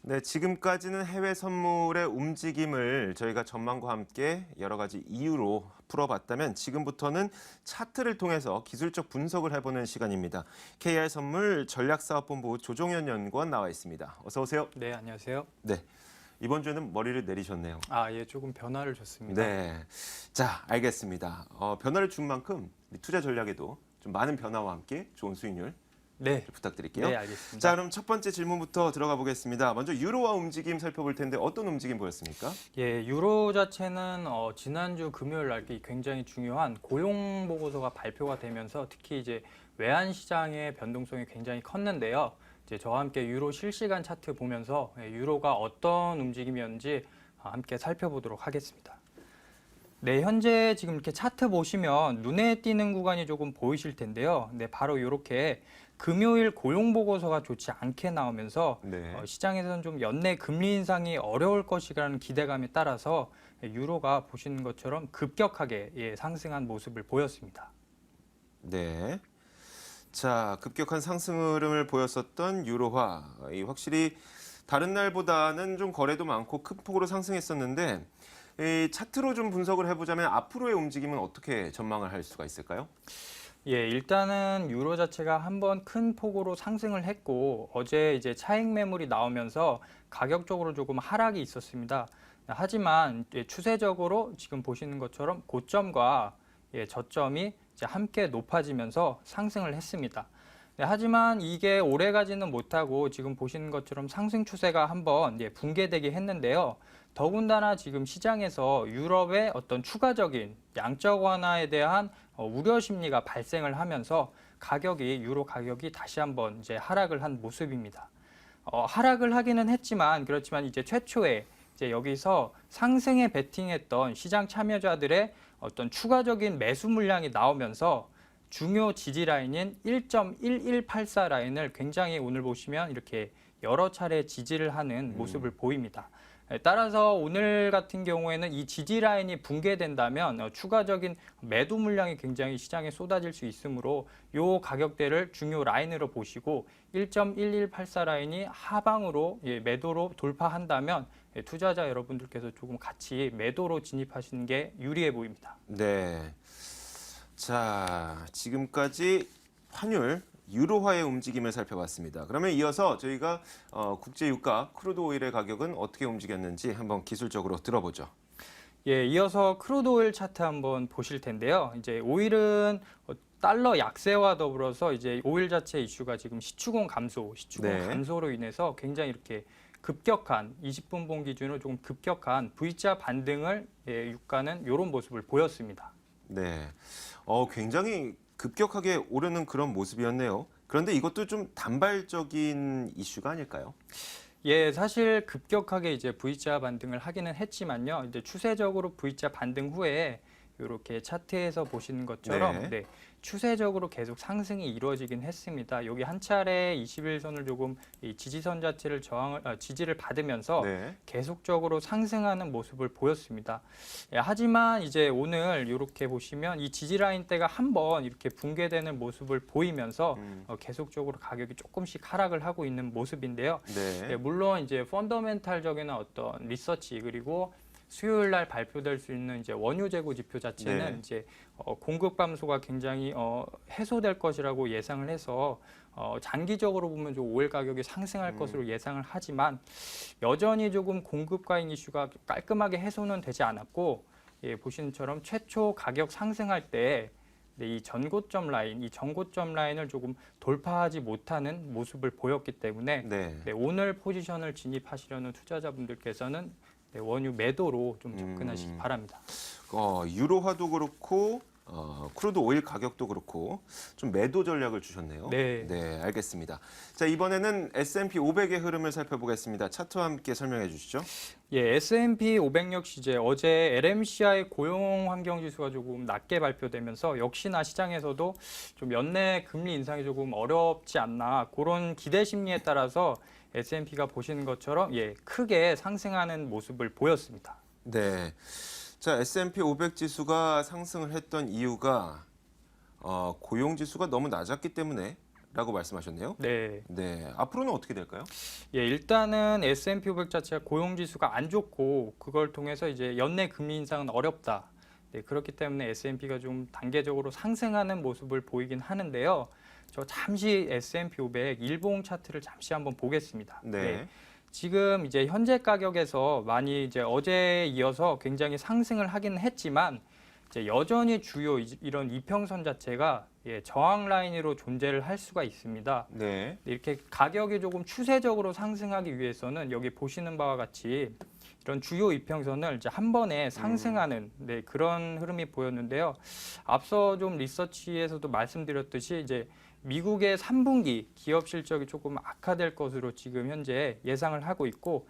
네, 지금까지는 해외 선물의 움직임을 저희가 전망과 함께 여러 가지 이유로 풀어봤다면 지금부터는 차트를 통해서 기술적 분석을 해보는 시간입니다. KR 선물 전략사업본부 조종현 연구원 나와 있습니다. 어서 오세요. 네, 안녕하세요. 네, 이번 주에는 머리를 내리셨네요. 예, 조금 변화를 줬습니다. 네, 자, 알겠습니다. 변화를 준 만큼 투자 전략에도 좀 많은 변화와 함께 좋은 수익률 네, 부탁드릴게요. 네, 알겠습니다. 자, 그럼 첫 번째 질문부터 들어가 보겠습니다. 먼저 유로화 움직임 살펴볼 텐데 어떤 움직임 보였습니까? 예, 유로 자체는 지난주 금요일 날 굉장히 중요한 고용 보고서가 발표가 되면서 특히 이제 외환 시장의 변동성이 굉장히 컸는데요. 이제 저와 함께 유로 실시간 차트 보면서 유로가 어떤 움직임이었는지 함께 살펴보도록 하겠습니다. 네, 현재 지금 이렇게 차트 보시면 눈에 띄는 구간이 조금 보이실 텐데요. 네, 바로 이렇게 금요일 고용 보고서가 좋지 않게 나오면서 네. 시장에서는 좀 연내 금리 인상이 어려울 것이라는 기대감에 따라서 유로가 보시는 것처럼 급격하게 상승한 모습을 보였습니다. 네. 자, 급격한 상승 흐름을 보였었던 유로화. 확실히 다른 날보다는 좀 거래도 많고 큰 폭으로 상승했었는데 이 차트로 좀 분석을 해보자면 앞으로의 움직임은 어떻게 전망을 할 수가 있을까요? 예, 일단은 유로 자체가 한번 큰 폭으로 상승을 했고 어제 이제 차익 매물이 나오면서 가격적으로 조금 하락이 있었습니다. 하지만 추세적으로 지금 보시는 것처럼 고점과 저점이 이제 함께 높아지면서 상승을 했습니다. 네, 하지만 이게 오래 가지는 못하고 지금 보시는 것처럼 상승 추세가 한번 붕괴되게 했는데요. 더군다나 지금 시장에서 유럽의 어떤 추가적인 양적 완화에 대한 우려 심리가 발생을 하면서 유로 가격이 다시 한번 이제 하락을 한 모습입니다. 하락을 하기는 했지만 그렇지만 이제 최초에 이제 여기서 상승에 베팅했던 시장 참여자들의 어떤 추가적인 매수 물량이 나오면서 중요 지지 라인인 1.1184 라인을 굉장히 오늘 보시면 이렇게 여러 차례 지지를 하는 모습을 보입니다. 따라서 오늘 같은 경우에는 이 지지 라인이 붕괴된다면 추가적인 매도 물량이 굉장히 시장에 쏟아질 수 있으므로 이 가격대를 중요 라인으로 보시고 1.1184 라인이 하방으로 매도로 돌파한다면 투자자 여러분들께서 조금 같이 매도로 진입하시는 게 유리해 보입니다. 네. 자, 지금까지 환율 유로화의 움직임을 살펴봤습니다. 그러면 이어서 저희가 국제 유가 크루드 오일의 가격은 어떻게 움직였는지 한번 기술적으로 들어보죠. 예, 이어서 크루드 오일 차트 한번 보실 텐데요. 이제 오일은 달러 약세와 더불어서 이제 오일 자체 이슈가 지금 시추공 네. 감소로 인해서 굉장히 이렇게 급격한 20분 봉 기준으로 조금 급격한 V자 반등을 유가는 이런 모습을 보였습니다. 네. 굉장히 급격하게 오르는 그런 모습이었네요. 그런데 이것도 좀 단발적인 이슈가 아닐까요? 예, 사실 급격하게 이제 V자 반등을 하기는 했지만요. 이제 추세적으로 V자 반등 후에 이렇게 차트에서 보시는 것처럼 네. 추세적으로 계속 상승이 이루어지긴 했습니다. 여기 한 차례 21선을 조금 이 지지선 자체를 지지를 받으면서 네. 계속적으로 상승하는 모습을 보였습니다. 예, 하지만 이제 오늘 이렇게 보시면 이 지지 라인대가 한번 이렇게 붕괴되는 모습을 보이면서 계속적으로 가격이 조금씩 하락을 하고 있는 모습인데요. 네. 예, 물론 이제 펀더멘탈적인 어떤 리서치 그리고 수요일 날 발표될 수 있는 이제 원유 재고 지표 자체는 네. 이제 공급 감소가 굉장히 해소될 것이라고 예상을 해서 장기적으로 보면 좀 오일 가격이 상승할 것으로 예상을 하지만 여전히 조금 공급 과잉 이슈가 깔끔하게 해소는 되지 않았고 보시는 것처럼 최초 가격 상승할 때 이 전고점 라인을 조금 돌파하지 못하는 모습을 보였기 때문에 네. 오늘 포지션을 진입하시려는 투자자분들께서는 원유 매도로 좀 접근하시기 바랍니다. 유로화도 그렇고 크루드 오일 가격도 그렇고 좀 매도 전략을 주셨네요. 네. 네, 알겠습니다. 자, 이번에는 S&P 500의 흐름을 살펴보겠습니다. 차트와 함께 설명해 주시죠. 예, S&P 500 역시 이제 어제 LMCI 고용 환경 지수가 조금 낮게 발표되면서 역시나 시장에서도 좀 연내 금리 인상이 조금 어렵지 않나 그런 기대 심리에 따라서 S&P가 보시는 것처럼 크게 상승하는 모습을 보였습니다. 네. 자, S&P 500 지수가 상승을 했던 이유가 고용 지수가 너무 낮았기 때문에 라고 말씀하셨네요. 네. 네, 앞으로는 어떻게 될까요? 예, 일단은 S&P 500 자체가 고용 지수가 안 좋고 그걸 통해서 이제 연내 금리 인상은 어렵다. 네, 그렇기 때문에 S&P가 좀 단계적으로 상승하는 모습을 보이긴 하는데요. 저 잠시 S&P 500 일봉 차트를 잠시 한번 보겠습니다. 네. 지금 이제 현재 가격에서 많이 이제 어제에 이어서 굉장히 상승을 하긴 했지만 이제 여전히 주요 이런 이평선 자체가 저항 라인으로 존재를 할 수가 있습니다. 네. 이렇게 가격이 조금 추세적으로 상승하기 위해서는 여기 보시는 바와 같이 이런 주요 이평선을 이제 한 번에 상승하는 그런 흐름이 보였는데요. 앞서 좀 리서치에서도 말씀드렸듯이 이제 미국의 3분기 기업 실적이 조금 악화될 것으로 지금 현재 예상을 하고 있고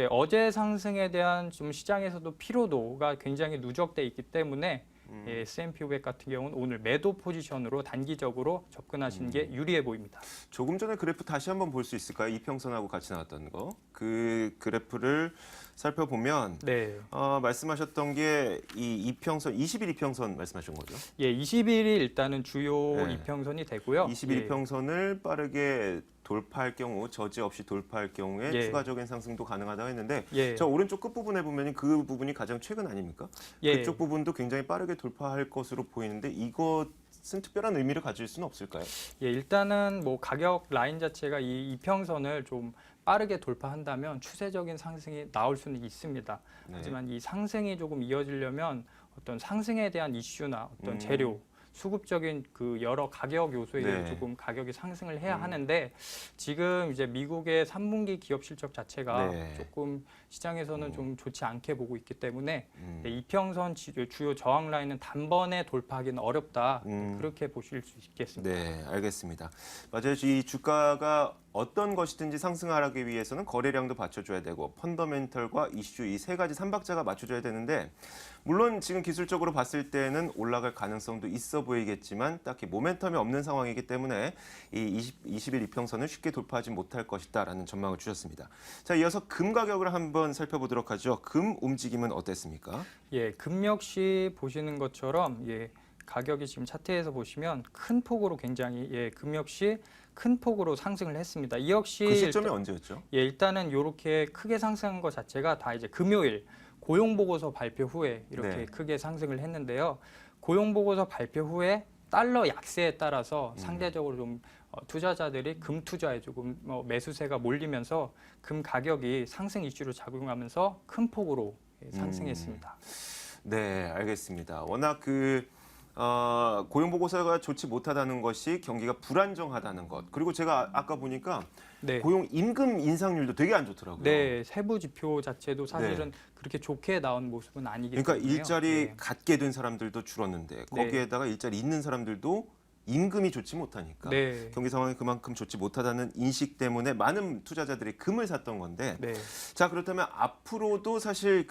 어제 상승에 대한 좀 시장에서도 피로도가 굉장히 누적돼 있기 때문에 S&P 500 같은 경우는 오늘 매도 포지션으로 단기적으로 접근하시는 게 유리해 보입니다. 조금 전에 그래프 다시 한번 볼 수 있을까요? 이평선하고 같이 나왔던 거. 그 그래프를 살펴보면 네. 말씀하셨던 게 이 이평선, 20일 이평선 말씀하신 거죠? 예, 20일이 일단은 주요 네. 이평선이 되고요. 20일 이평선을 빠르게 돌파할 경우, 저지 없이 돌파할 경우에 예. 추가적인 상승도 가능하다고 했는데 예. 저 오른쪽 끝부분에 보면 그 부분이 가장 최근 아닙니까? 예. 그쪽 부분도 굉장히 빠르게 돌파할 것으로 보이는데 이것은 특별한 의미를 가질 수는 없을까요? 예, 일단은 뭐 가격 라인 자체가 이 이평선을 좀 빠르게 돌파한다면 추세적인 상승이 나올 수는 있습니다. 네. 하지만 이 상승이 조금 이어지려면 어떤 상승에 대한 이슈나 어떤 재료, 수급적인 그 여러 가격 요소에 네. 조금 가격이 상승을 해야 하는데 지금 이제 미국의 3분기 기업 실적 자체가 네. 조금 시장에서는 좀 좋지 않게 보고 있기 때문에 이평선 주요 저항 라인은 단번에 돌파하기는 어렵다. 그렇게 보실 수 있겠습니다. 네, 알겠습니다. 맞아요. 이 주가가 어떤 것이든지 상승하기 위해서는 거래량도 받쳐줘야 되고 펀더멘털과 이슈 이 세 가지 삼박자가 맞춰줘야 되는데 물론 지금 기술적으로 봤을 때는 올라갈 가능성도 있어 보이겠지만 딱히 모멘텀이 없는 상황이기 때문에 이 20일 이평선을 쉽게 돌파하지 못할 것이다라는 전망을 주셨습니다. 자, 이어서 금 가격을 한번 살펴보도록 하죠. 금 움직임은 어땠습니까? 예, 금 역시 보시는 것처럼 가격이 지금 차트에서 보시면 큰 폭으로 굉장히 금 역시 큰 폭으로 상승을 했습니다. 이 역시 그 시점이 언제였죠? 일단은 이렇게 크게 상승한 것 자체가 다 이제 금요일 고용 보고서 발표 후에 이렇게 네. 크게 상승을 했는데요. 고용 보고서 발표 후에 달러 약세에 따라서 상대적으로 좀 투자자들이 금 투자에 조금 매수세가 몰리면서 금 가격이 상승 이슈로 작용하면서 큰 폭으로 상승했습니다. 네, 알겠습니다. 워낙 고용 보고서가 좋지 못하다는 것이 경기가 불안정하다는 것. 그리고 제가 아까 보니까 네. 고용 임금 인상률도 되게 안 좋더라고요. 네, 세부 지표 자체도 사실은 그렇게 좋게 나온 모습은 아니기 그러니까 때문에요. 일자리 갖게 된 사람들도 줄었는데 거기에다가 일자리 있는 사람들도 임금이 좋지 못하니까 네. 경기 상황이 그만큼 좋지 못하다는 인식 때문에 많은 투자자들이 금을 샀던 건데 네. 자, 그렇다면 앞으로도 사실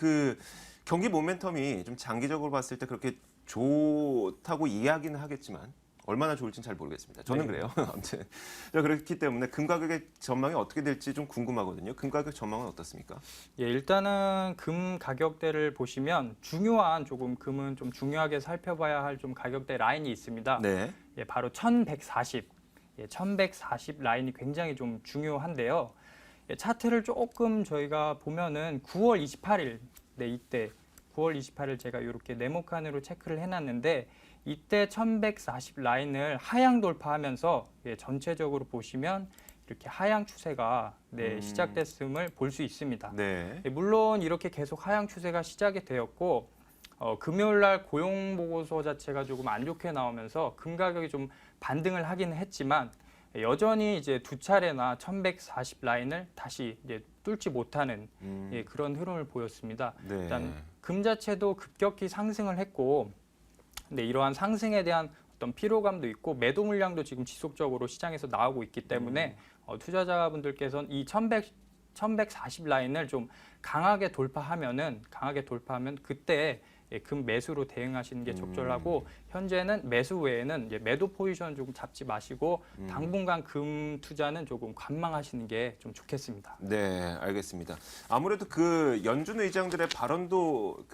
경기 모멘텀이 좀 장기적으로 봤을 때 그렇게 좋다고 이야기는 하겠지만 얼마나 좋을지는 잘 모르겠습니다. 저는 네. 그래요. 아무튼 자, 그렇기 때문에 금 가격의 전망이 어떻게 될지 좀 궁금하거든요. 금 가격 전망은 어떻습니까? 예, 일단은 금 가격대를 보시면 중요한 조금 금은 좀 중요하게 살펴봐야 할 좀 가격대 라인이 있습니다. 네. 예, 바로 1140. 1140 라인이 굉장히 좀 중요한데요. 차트를 조금 저희가 보면은 9월 28일 이때 9월 28일 제가 이렇게 네모칸으로 체크를 해놨는데 이때 1140 라인을 하향 돌파하면서 전체적으로 보시면 이렇게 하향 추세가 시작됐음을 볼 수 있습니다. 네. 물론 이렇게 계속 하향 추세가 시작이 되었고 금요일 날 고용 보고서 자체가 조금 안 좋게 나오면서 금 가격이 좀 반등을 하기는 했지만 여전히 이제 두 차례나 1140 라인을 다시 이제 뚫지 못하는 그런 흐름을 보였습니다. 네. 일단 금 자체도 급격히 상승을 했고 근데 이러한 상승에 대한 어떤 피로감도 있고 매도 물량도 지금 지속적으로 시장에서 나오고 있기 때문에 투자자분들께서는 이 1140 라인을 좀 강하게 돌파하면 그때 금 매수로 대응하시는 게 적절하고 현재는 매수 외에는 이제 매도 포지션 조금 잡지 마시고 당분간 금 투자는 조금 관망하시는 게 좀 좋겠습니다. 네, 알겠습니다. 아무래도 연준 의장들의 발언도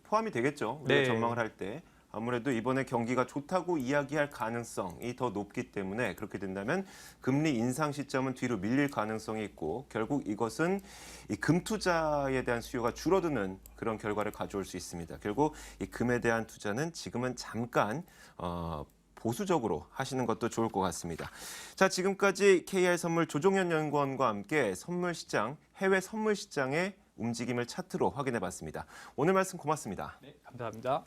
포함이 되겠죠. 우리가 네. 전망을 할 때. 아무래도 이번에 경기가 좋다고 이야기할 가능성이 더 높기 때문에 그렇게 된다면 금리 인상 시점은 뒤로 밀릴 가능성이 있고 결국 이것은 이 금 투자에 대한 수요가 줄어드는 그런 결과를 가져올 수 있습니다. 결국 이 금에 대한 투자는 지금은 잠깐 보수적으로 하시는 것도 좋을 것 같습니다. 자, 지금까지 KR 선물 조종현 연구원과 함께 선물 시장, 해외 선물 시장의 움직임을 차트로 확인해 봤습니다. 오늘 말씀 고맙습니다. 네, 감사합니다.